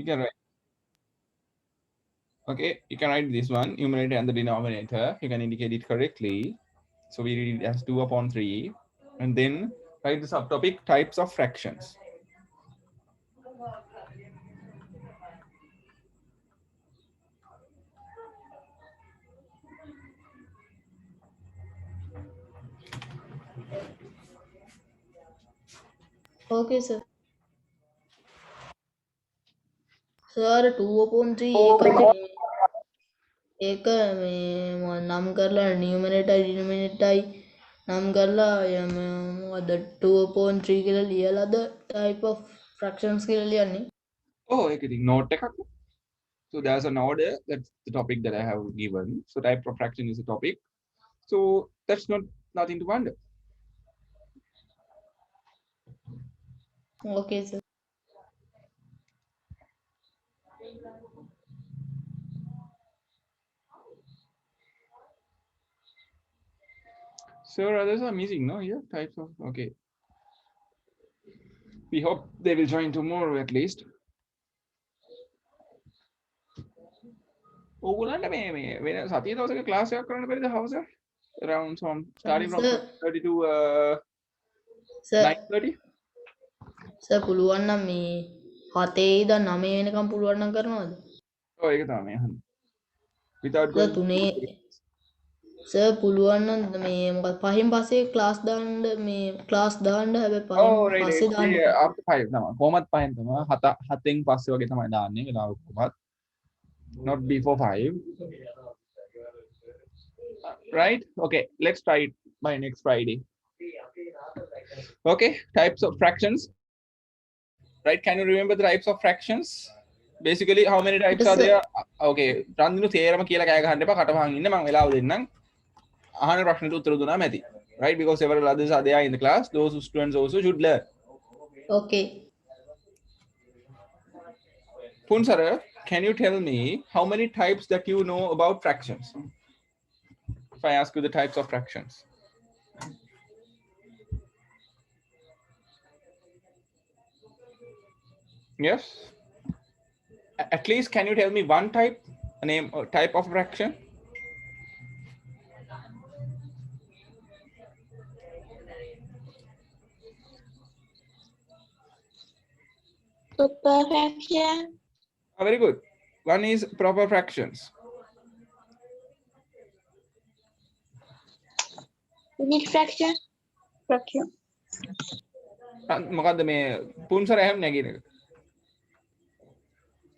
You can write. Okay, you can write this one, numerator and the denominator. You can indicate it correctly. So we read it as 2 upon 3. And then write the subtopic types of fractions. Okay, sir. Sir, 2/3 එක මේ නම් කරලා නියුමරේටයි ඩිනොමිනේටයි නම් කරලා මොකද 2/3 කියලා ලියලාද type of fractions කියලා ලියන්නේ? Oh, I think note එකක්. So there's an order. That's the topic that I have given. So type of fraction is a topic. So that's nothing to wonder. Okay, sir. So others are missing, no? Here types of, okay. We hope they will join tomorrow at least. ඕගොල්ලන්ට මේ වෙන සතිය දවසක class එකක් කරන්න බැරිද හවස? Around starting from Sir. 6:30 to Sir. 9:30. Sir පුළුවන් නම් මේ 7 ඉඳන් 9 වෙනකම් පුළුවන් නම් කරනවද? ඔව් ඒක තමයි අහන්නේ. Without සර් going 3 සර් පුළුවන් නම් මේ මොකද 5න් පස්සේ ක්ලාස් දාන්න මේ ක්ලාස් දාන්න හැබැයි 5න් Oh, right. පස්සේ දාන්න After 5 තමයි. කොහොමත් 5න් තමයි. 7න් පස්සේ වගේ තමයි දාන්නේ වෙලාව කොහොමත්. Not before 5. Right? Okay, let's try it by next Friday. Okay, types of fractions. Right? Can you remember the types of fractions? Basically, how many types are there? Okay, රන්දිනු තේරම කියලා කෑ ගහන්න එපා. කටපහන් ඉන්න මම වෙලාව දෙන්නම්. අහන ප්‍රශ්නෙට උත්තර දුන්නාම ඇති. Right? Because several others are there in the class. Those students also should learn. Okay. Punsara, can you tell me how many types that you know about fractions? If I ask you the types of fractions. Yes. At least can you tell me one type, a name or type of fraction? Proper fraction. Oh, very good. One is proper fractions. Unit fraction. Fraction. මොකද්ද මේ පුන්සර හැම නැගින එක?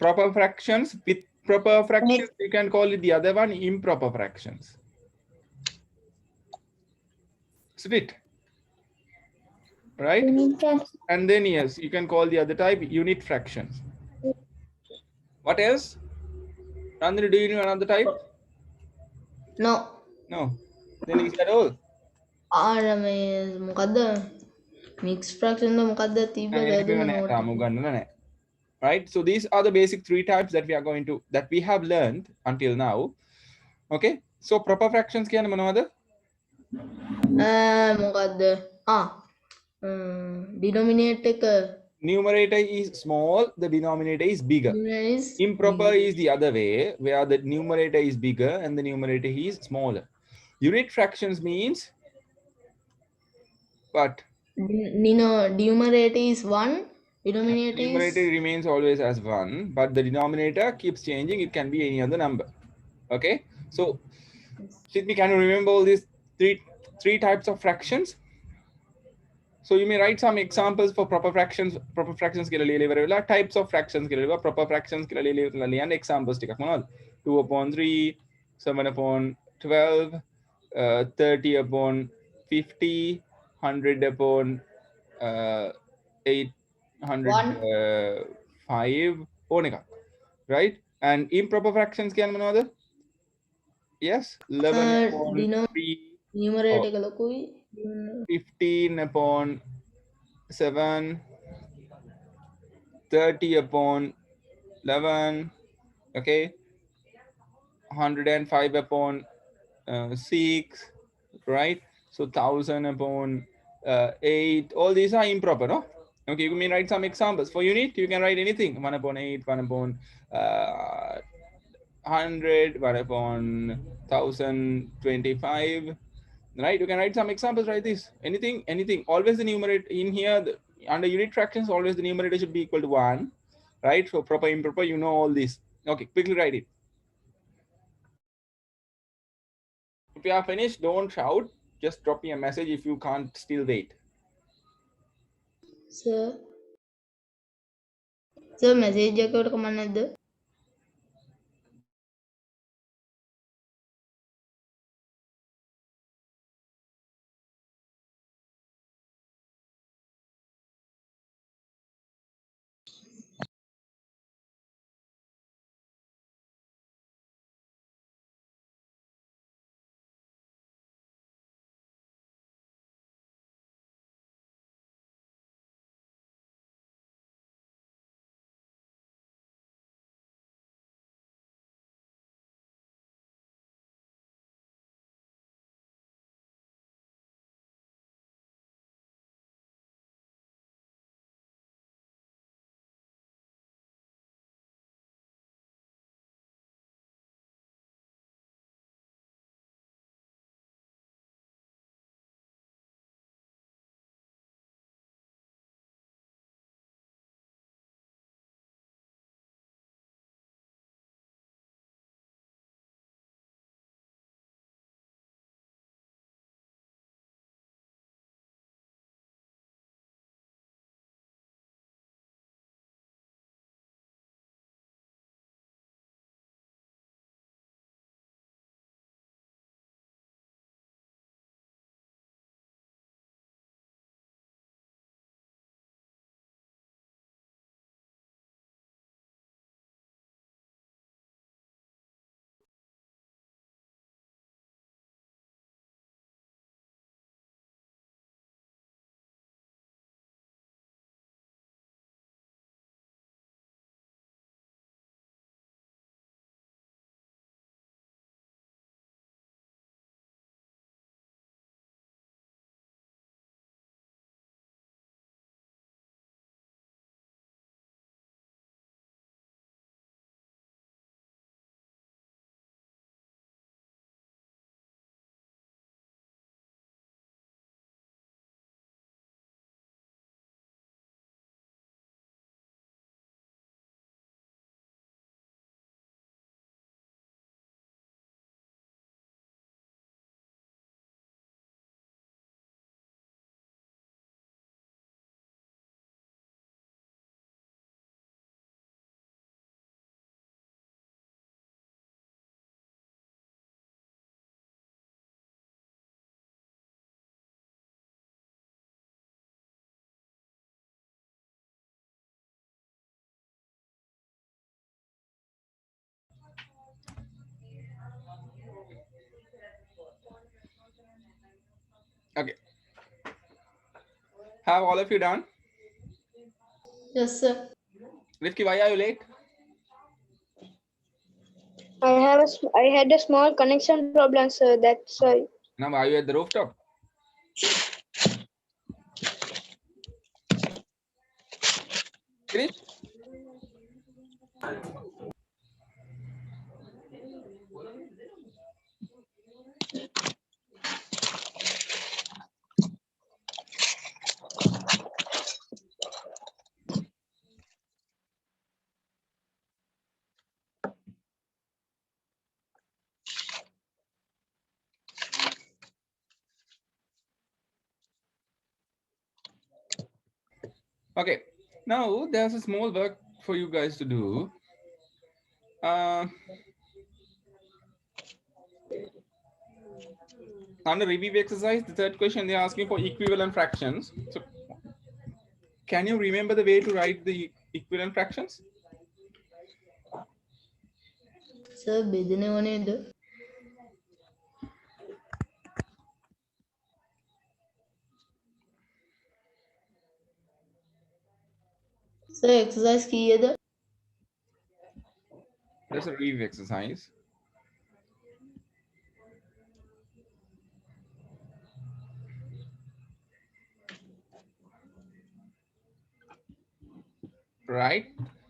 Proper fractions. With proper fractions, you can call it the other one improper fractions. Split. Right? And then yes, you can call the other type unit fractions. What else? Nandini, do you know another type? No. No. Then is that all? මේ මොකද්ද mixed fraction ද මොකද්ද තිබ්බ Right? So these are the basic 3 types that we have learned until now. Okay? So proper fractions කියන්නේ මොනවද? මොකද්ද? denominator එක numerator is small, the denominator is bigger. Improper is the other way, where the numerator is bigger and the numerator is smaller. Unit fractions means what? Numerator is 1, numerator remains always as 1, but the denominator keeps changing. It can be any other number. Okay, so Sydney, can you remember all these three types of fractions? So you may write some examples for proper fractions. Proper fractions කියලා ලියලා ඉවර වෙලා types of fractions කියලා ලියලා proper fractions කියලා ලියලා ලියන්න examples ටිකක් මොනවද? 2/3, 7/12, 30/50, 100/805 ඕන එකක්. Right? And improper fractions කියන්නේ මොනවද? Yes, 11/3, numerator එක ලොකුයි 15/7, 30/11, okay, 105/6, right? So 1000/8, all these are improper, no? Okay, you may write some examples. For unit, you can write anything. 1 upon 8, 1 upon 100, 1 upon 1025. Right? You can write some examples, write this. Anything. Always the numerator in here, under unit fractions, always the numerator should be equal to 1. Right? So proper, improper, you know all this. Okay, quickly write it. If you are finished, don't shout. Just drop me a message if you can't still wait. Sir. Sir, message එකකට කමක් නැද්ද? Okay. Have all of you done? Yes, sir. Rifki, why are you late? I had a small connection problem, sir. That's why. Now, are you at the rooftop? Finish? Okay. Now, there's a small work for you guys to do. Under review exercise, the third question, they're asking for equivalent fractions. So, can you remember the way to write the equivalent fractions? Sir, බෙදෙනව නේද? Sir, exercise කීයද? There's a review exercise. right?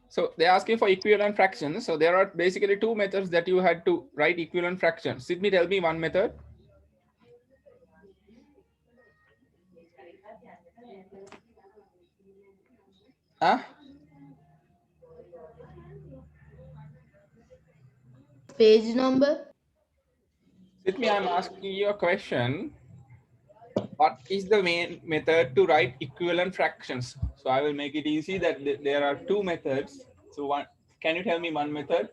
So they're asking for equivalent fractions. So there are basically two methods that you had to write equivalent fractions. Sydney, tell me one method. Huh? Page number. Sydney, I'm asking you a question. What is the main method to write equivalent fractions? So I will make it easy that there are two methods. So one, can you tell me one method?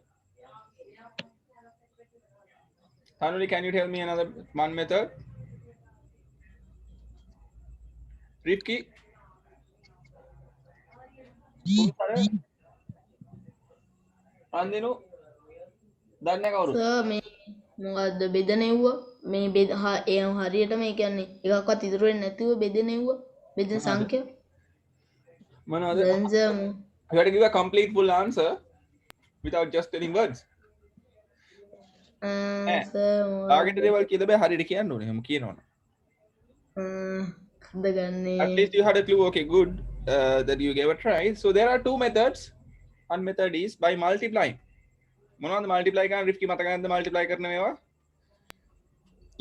Tanuli, can you tell me another one method? Rifki? Andinu? දන්නේ කවුරු? Sir මේ මොකද්ද බෙදනෙව්ව මේ ඒ හරියට මේ කියන්නේ එකක්වත් ඉතුරු වෙන්නේ නැතිව බෙදනෙව්ව බෙදෙන සංඛ්‍යා මොනවද? දැන් sir You have to give a complete full answer without just telling words. තාගෙට දේවල් කියද බෑ හරියට කියන්න ඕනේ. එහෙම කියනවනේ. ගන්නේ At least you had a clue. Okay, good that you gave a try. So there are two methods. One method is by multiplying. මොනවද multiply කරන රිෆ්කි මතක නැද්ද multiply කරන මේවා?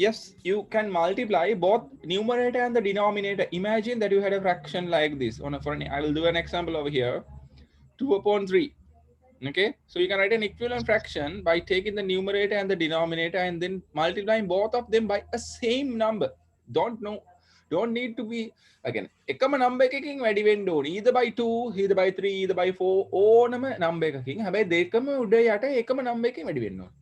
Yes, you can multiply both numerator and the denominator. Imagine that you had a fraction like this. I will do an example over here. 2 upon 3. Okay, so you can write an equivalent fraction by taking the numerator and the denominator and then multiplying both of them by a same number. Don't need to be again එකම number එකකින් වැඩි වෙන්න ඕනේ. Either by 2, either by 3, either by 4 ඕනම number එකකින්. හැබැයි දෙකම උඩ යට එකම number එකකින් වැඩි වෙන්න ඕනේ.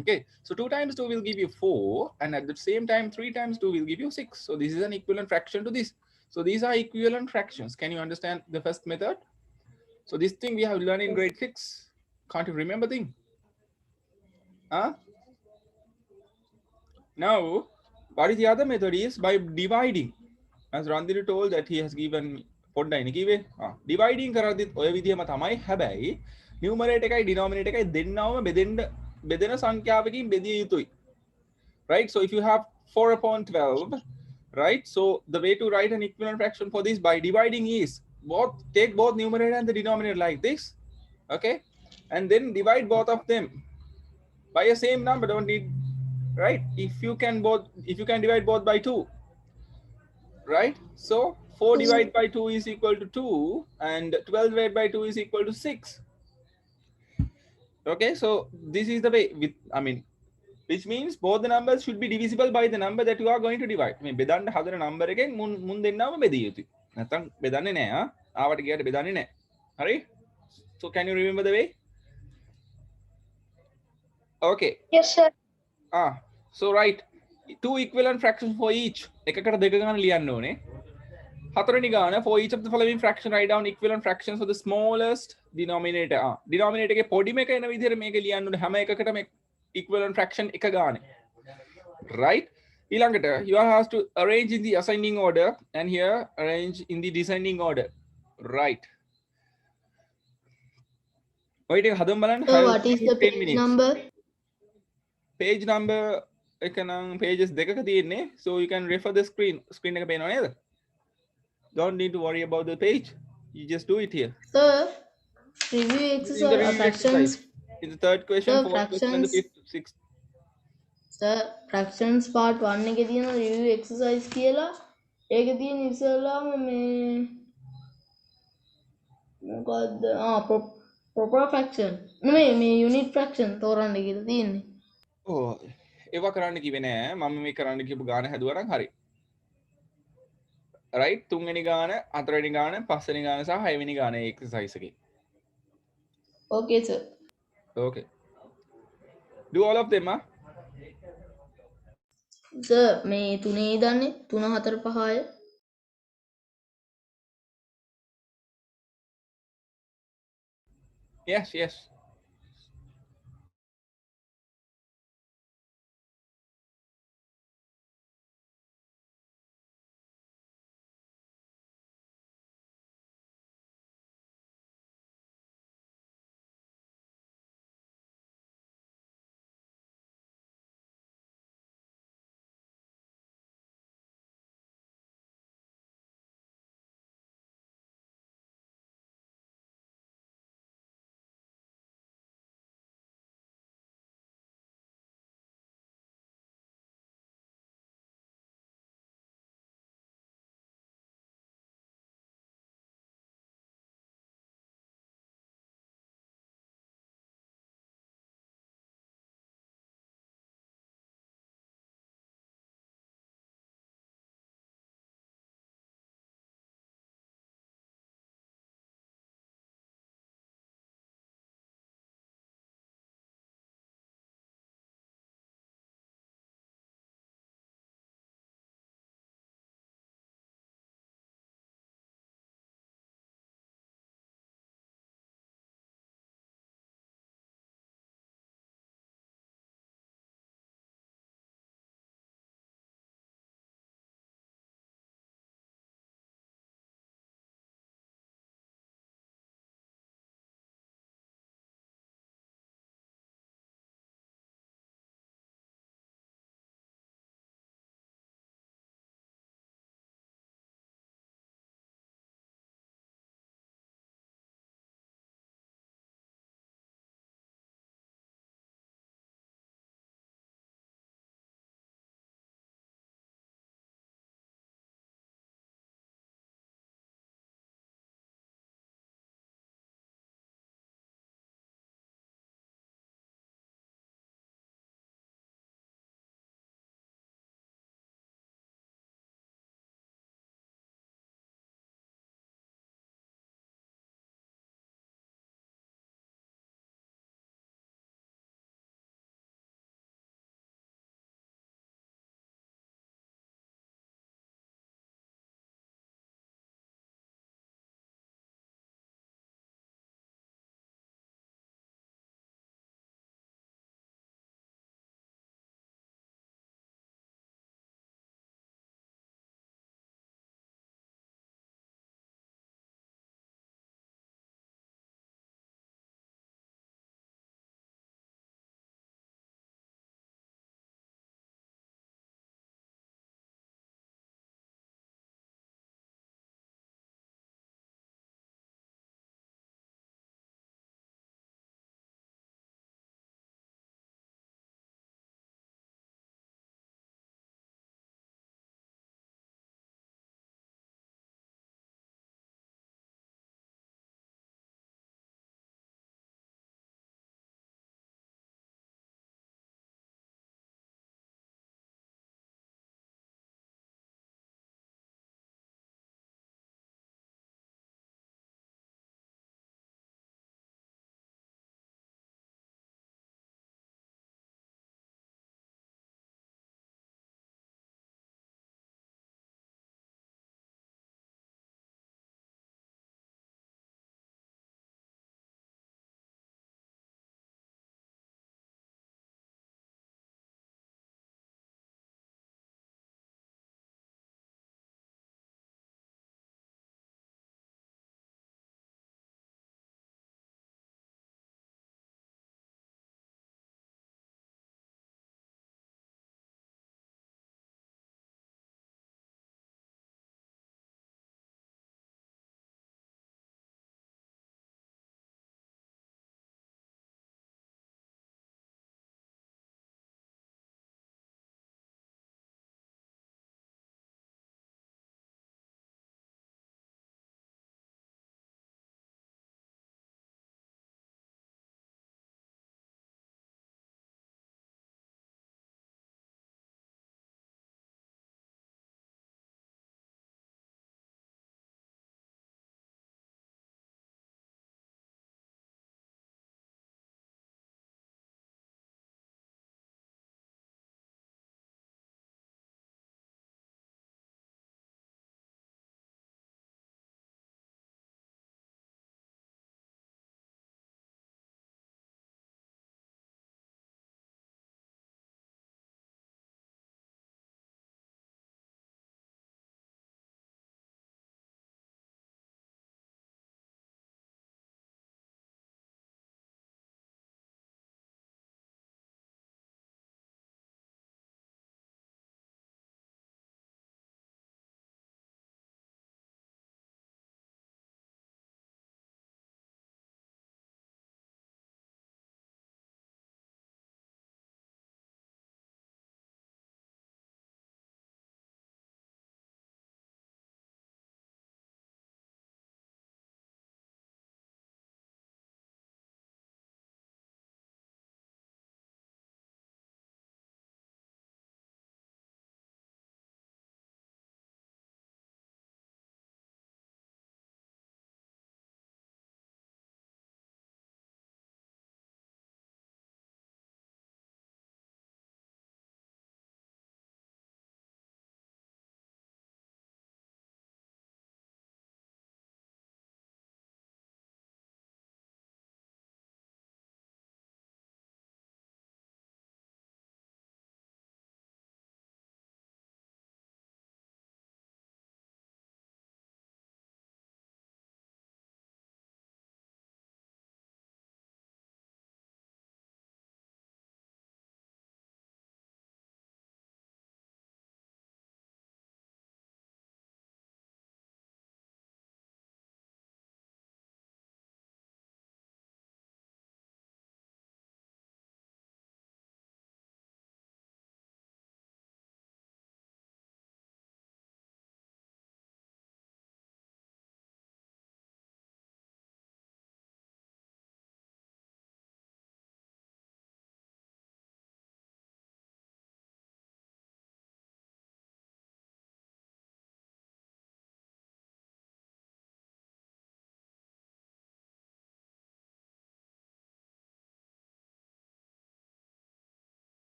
Okay, so 2 times 2 will give you 4 and at the same time 3 times 2 will give you 6. So this is an equivalent fraction to this. So these are equivalent fractions. Can you understand the first method? So this thing we have learned in grade 6. Can't you remember thing? Huh? Now, what is the other method is by dividing. As Randhir told that he has given dividing කරද්දිත් ඔය විදිහම තමයි. හැබැයි numerator එකයි denominator එකයි දෙන්නවම බෙදෙන සංඛ්‍යාවකින් බෙදිය යුතුයි. Right? So if you have 4 upon 12, right? So the way to write an equivalent fraction for this by dividing is take both numerator and the denominator like this. Okay? And then divide both of them by a same number. Don't need, right? If you can divide both by 2, right? So 4 divided by 2 is equal to 2 and 12 divided by 2 is equal to 6. Okay, so this is the way which means both the numbers should be divisible by the number that you are going to divide. මේ බෙදන්න හදන number එකෙන් මුන් දෙන්නවම බෙදිය යුතුයි. නැත්නම් බෙදන්නේ නැහැ. ආවට ගියට බෙදන්නේ නැහැ. හරි? So can you remember the way? Okay. Yes, sir. So write 2 equivalent fractions for each. එකකට දෙක ගන්න ලියන්න ඕනේ. හතරවෙනි ගාන for each of the following fraction write down equivalent fractions for the smallest denominator. Denominator එකේ පොඩිම එක එන විදිහට මේක ලියන්න ඕනේ. හැම එකකටම equivalent fraction එක ගානේ. Right? ඊළඟට you have to arrange in the ascending order and here arrange in the descending order. Right. Wait, හදමු බලන්න. So what is the page number? Page number එක නම් pages දෙකක තියෙන්නේ. So you can refer the screen එක පේනව නේද? Don't need to worry about the page. You just do it here. Sir, review exercise fractions. In the third question, Sir, fourth question, and the fifth, sixth. Sir, fractions part 1 එකේ තියෙන review exercise කියලා ඒකේ තියෙන ඉස්සෙල්ලාම මේ මොකද්ද proper fraction නෙමෙයි මේ unit fraction තෝරන්න කියලා තියෙන්නේ. ඒවා කරන්න කිව්වේ නෑ. මම මේ කරන්න කියපු ගාන හැදුවා නම් හරි. Right? 3 වෙනි ගාන, 4 වෙනි ගාන, 5 වෙනි ගාන සහ 6 වෙනි ගාන exercise එකේ. Okay, sir. Okay. Do all of them, Sir, මේ තුනේ දන්නේ 3 4 5 6. Yes.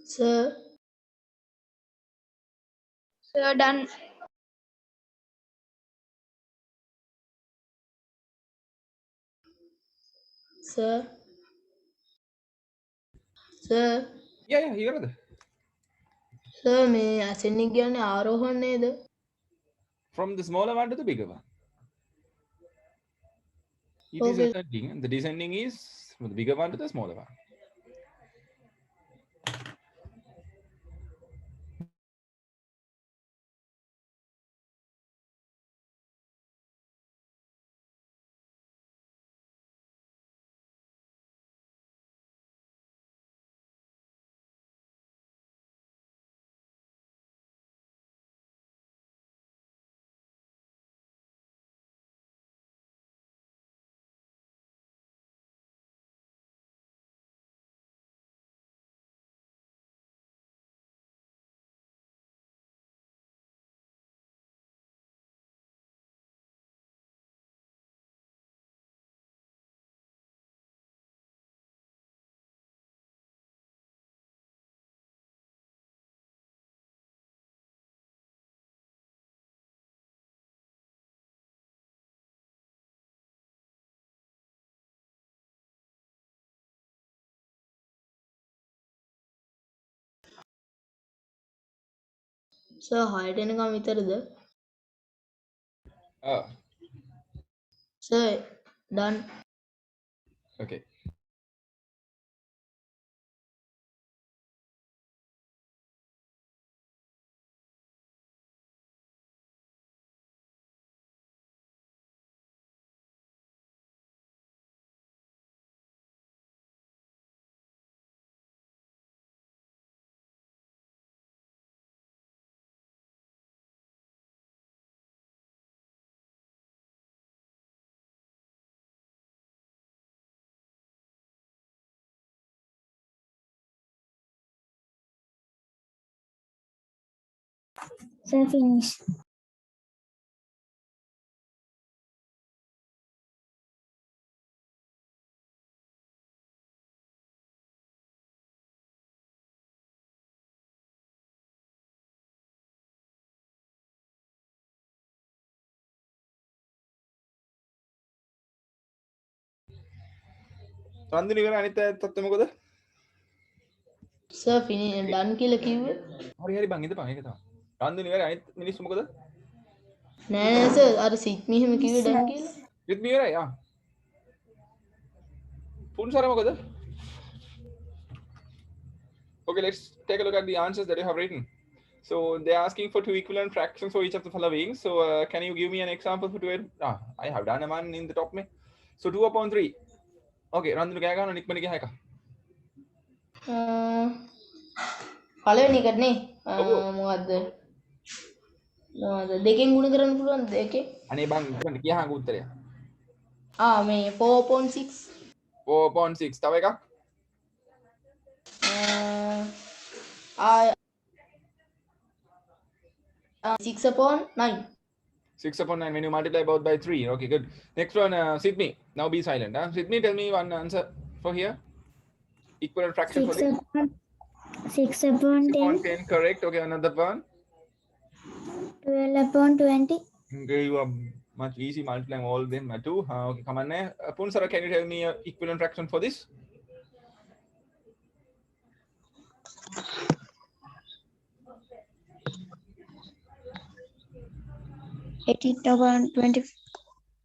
Sir, Sir, done. sir, sir, Yeah, here are the. sir, මේ ascending කියන්නේ ආරෝහණ නේද? From the smaller one to the bigger one. It is Okay. ascending, and the descending is from the bigger one to the smaller one. Sir, 6ට එනකම් විතරද? Sir, done. Okay. Sir, finish. රන්දිනි ඉවර අනිත් තත්ත්වය මොකද? Sir, done කියලා කිව්වේ? හරි බං ඉඳපන් ඒක තමයි. රන්දිනි ඉවර අනිත් මිනිස්සු මොකද? නෑ නෑ sir, අර සිත්මි එහෙම කිව්වේ done කියලා. with me ඉවරයි. පුන්සර මොකද? Okay, let's take a look at the answers that you have written. So they're asking for two equivalent fractions for each of the following. So can you give me an example for two? I have done a one in the top me. So 2/3. Okay, රන්දිනි කෑ ගන්න නික්මන ගියා එක. පළවෙනි එකට නේ ඔව්. මොකද්ද දෙකෙන් ගුණ කරන්න පුළුවන් දෙකේ අනේ බං ඉක්මනට කියහන් උත්තරය. මේ 4.6 4.6 තව එකක්. 6/9 6/9 when you multiply both by 3. Okay, good. Next one, Sydney. Now be silent. Sydney, tell me one answer for here. Equivalent fraction for this. 6/10. Correct. Okay, another one. 12/20. Okay, you are much easy multiplying all them by 2. Okay, come on. Punsara, can you tell me equivalent fraction for this?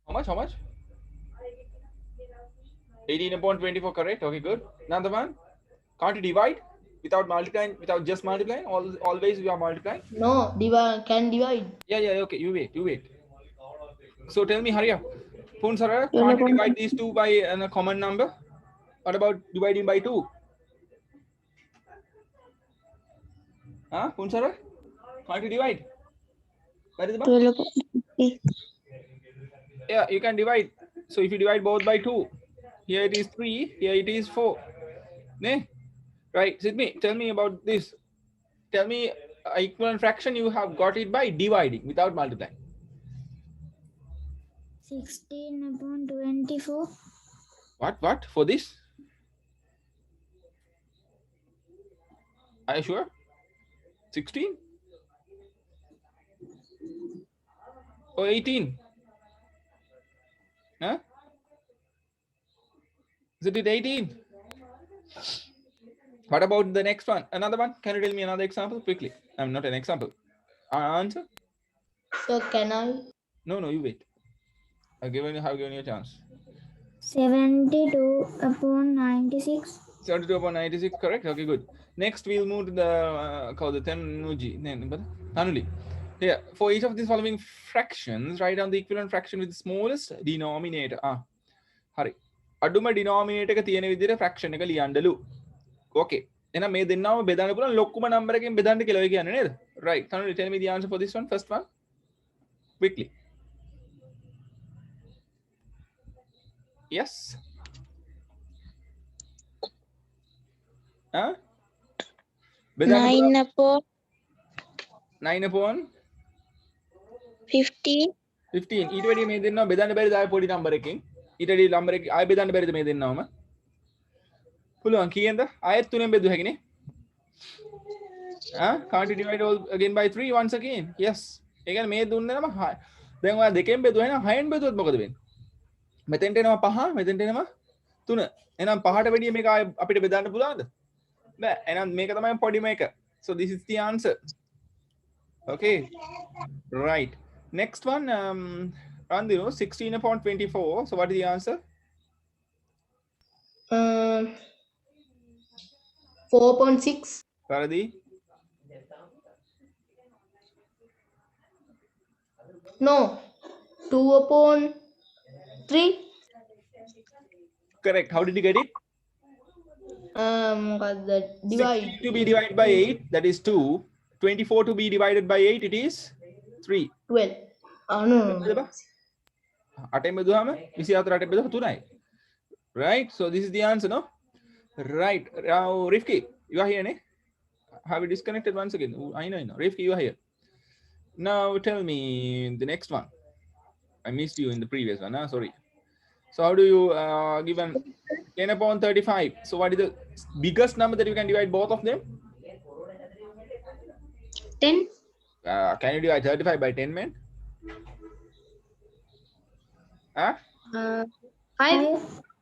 How much? 18/24, correct. Okay, good. Another one. Can't you divide without multiplying, without just multiplying? Always you are multiplying? no can divide Yeah, okay, you wait. So tell me, hurry up. Punsara, can't you divide these two by a common number? What about dividing by 2? Punsara? Can't you divide? Where is the 12/20. Yeah, you can divide. So if you divide both by 2, here it is 3, here it is 4. Ne? Right, Sydney, tell me about this. Tell me equivalent fraction you have got it by dividing without multiplying. 16/24. What? For this? Are you sure? 16 or 18? Huh? Is it 18? What about the next one? Another one? Can you tell me another example quickly? I'm not an example. Answer? So can I? No, you wait. Have given you a chance. 72 upon 96. 72 upon 96, correct? Okay, good. Next, we'll move to the called the Tenuji. Tanuli. Here, for each of these following fractions, write down the equivalent fraction with the smallest denominator. Hari. අඩුම denominator එක තියෙන විදිහට fraction එක ලියන්නලු. Okay. එහෙනම් මේ දෙන්නම බෙදන්න පුළුවන් ලොකුම number එකෙන් බෙදන්න කියලා ඔය කියන්නේ නේද? Right. Tanuli, tell me the answer for this one. First one. Quickly. Yes. Huh? 9 upon 9 upon 15. 15. ඊට වැඩි මේ දෙන්නව බෙදන්න බැරිද ආයෙ පොඩි number එකකින්? ඊට වැඩි number එක ආයෙ බෙදන්න බැරිද මේ දෙන්නවම? පුළුවන් කීයෙන්ද? ආයෙත් 3ෙන් බෙදුව හැකිනේ. Can't you divide all again by 3 once again? Yes. ඒ කියන්නේ මේ දුන්නම දැන් ඔයා දෙකෙන් බෙදුවා එහෙනම් 6ෙන් බෙදුවොත් මොකද වෙන්නේ? මෙතෙන්ට එනවා 5, මෙතෙන්ට එනවා 3. එහෙනම් 5ට වැඩිය මේක ආයෙ අපිට බෙදන්න පුළුවන්ද? බෑ. එහෙනම් මේක තමයි පොඩිම එක. So this is the answer. Okay. Right. Next one, Randhinu, 16 upon 24. So what is the answer? 4.6. Paradi? No. 2 upon 3. Correct. How did you get it? The divide. 16 to be divided by 8, that is 2. 24 to be divided by 8, it is 3. 12. No. 8ෙන් බෙදුවාම 24 8ෙන් බෙදුවා 3යි. Right? So this is the answer, no? Right. Now, Rifki, you are here, ne? Have you disconnected once again? I know. Rifki, you are here. Now tell me the next one. I missed you in the previous one. Sorry. So how do you give an 10 upon 35? So what is the biggest number that you can divide both of them? 10. Can you divide 35 by 10, man? 5.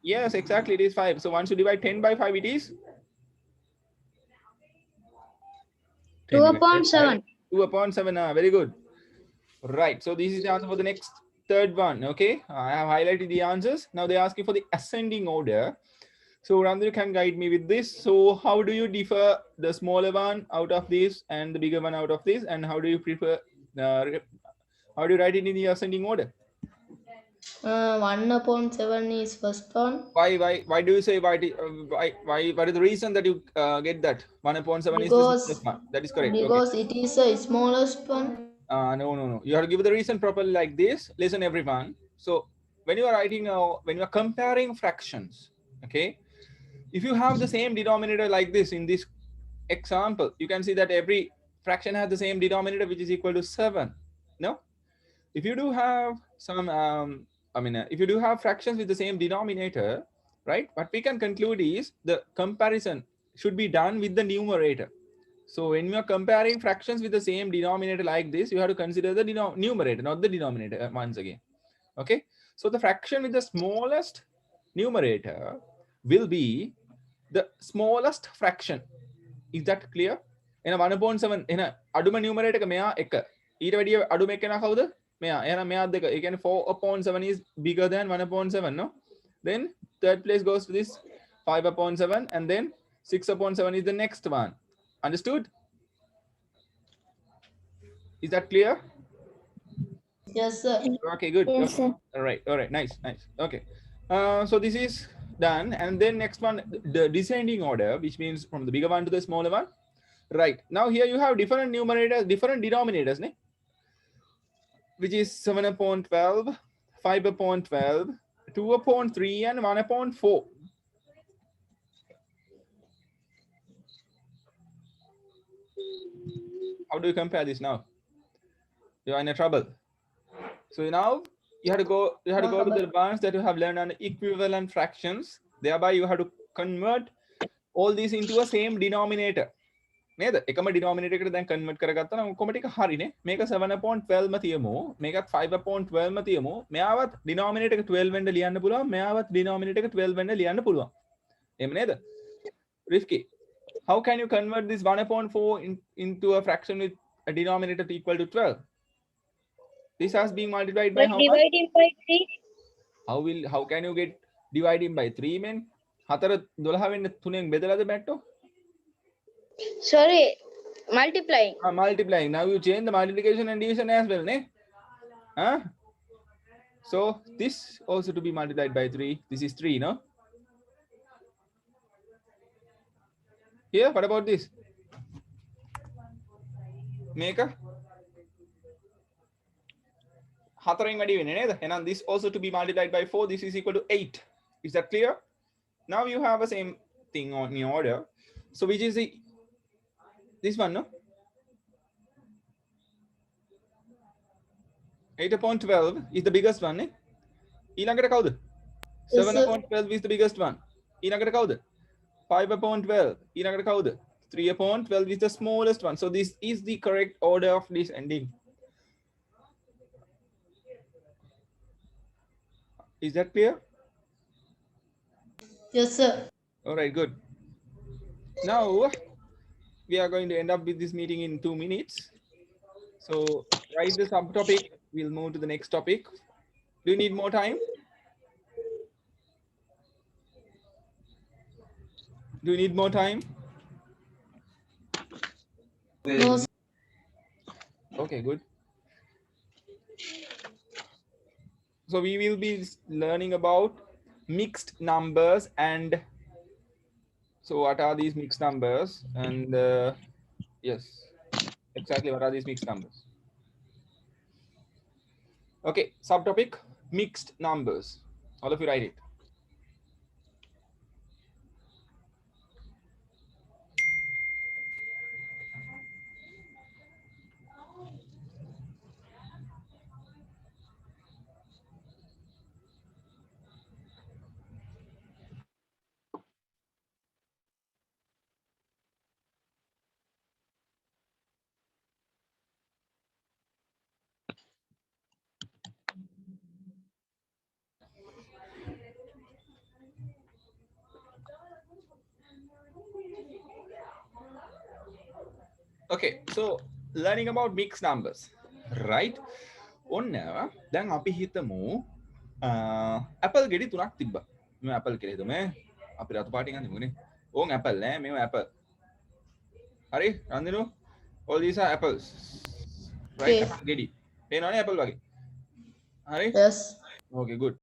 Yes, exactly. It is 5. So once you divide 10 by 5, it is 10 2 upon 7. 2 upon 7. Very good. Right. So this is the answer for the next third one. Okay. I have highlighted the answers. Now they ask you for the ascending order. So Randhir can guide me with this. So how do you differ the smaller one out of this and the bigger one out of this? And how do you prefer, how do you write it in the ascending order? 1 upon 7 is first one. Why do you say what is the reason that you get that 1 upon 7 is the smallest one? That is correct. Because it is the smallest one. No. You have to give the reason properly like this. Listen, everyone. So when you are writing, when you are comparing fractions, okay, if you have the same denominator like this in this example, you can see that every fraction has the same denominator, which is equal to 7. No, if you do have some, if you do have fractions with the same denominator, right? What we can conclude is the comparison should be done with the numerator. So when you are comparing fractions with the same denominator like this, you have to consider the numerator, not the denominator once again. Okay. So the fraction with the smallest numerator will be the smallest fraction. Is that clear? In a 1 upon 7, in a aduma numerator ka meya එක. ඊට වැඩිය අඩුම එක නා කවුද? මෙයා. එහෙනම් මෙයා දෙක. ඒ කියන්නේ 4 upon 7 is bigger than 1 upon 7, no? Then third place goes to this 5 upon 7 and then 6 upon 7 is the next one. Understood? Is that clear? Yes, sir. Okay, good. Yes, sir. All right, nice. Okay. So this is done, and then next one, the descending order, which means from the bigger one to the smaller one. Right. Now here you have different numerators, different denominators, ne? Which is 7 upon 12, 5 upon 12, 2 upon 3, and 1 upon 4. How do you compare this now? You are in a trouble. So now you have to go to the ones that you have learned on equivalent fractions. Thereby you have to convert all these into a same denominator. නේද? එකම denominator එකට දැන් convert කරගත්තා නම් ඔක්කොම ටික හරිනේ. මේක 7/12 ම තියමු. මේකත් 5/12 ම තියමු. මෙයාවත් denominator එක 12 වෙන්න ලියන්න පුළුවන්. මෙයාවත් denominator එක 12 වෙන්න ලියන්න පුළුවන්. එහෙම නේද? Rifki, how can you convert this 1/4 into a fraction with a denominator equal to 12? This has been multiplied by By how much? dividing by 3. How can you get dividing by 3 men? 4 12 වෙන්න 3ෙන් බෙදලාද බැට්ටෝ? Sorry, multiplying. Multiplying. Now you change the multiplication and division as well, ne? Huh? So this also to be multiplied by 3. This is 3, no? Here, what about this? Make a 4ෙන් වැඩි වෙන්නේ නේද? එහෙනම් this also to be multiplied by 4. This is equal to 8. Is that clear? Now you have the same thing on your order. So which is this one, no? 8/12 is the biggest one, ne? ඊළඟට කවුද? 7/12 is the biggest one. ඊළඟට කවුද? 5/12. ඊළඟට කවුද? 3/12 is the smallest one. So this is the correct order of this ending. Is that clear? Yes, sir. All right, good. Now we are going to end up with this meeting in 2 minutes. So write the subtopic. We'll move to the next topic. Do you need more time? Do you need more time? No, Okay, good. So we will be learning about mixed numbers and so what are these mixed numbers and yes, exactly what are these mixed numbers. Okay, subtopic mixed numbers. All of you write it. Okay, so learning about mixed numbers, right? ඔන්න දැන් අපි හිතමු Apple ගෙඩි 3ක් තිබ්බා. මේ Apple කියලා හිතමු ඈ. අපි රතු පාටින් අඳිමුනේ. ඕන් ඇපල් නෑ මේව ඇපල්. හරි? රන්දිනු all these are apples. Right? Okay. Apple ගෙඩි. පේනවනේ ඇපල් වගේ. හරි? yes. Okay, good.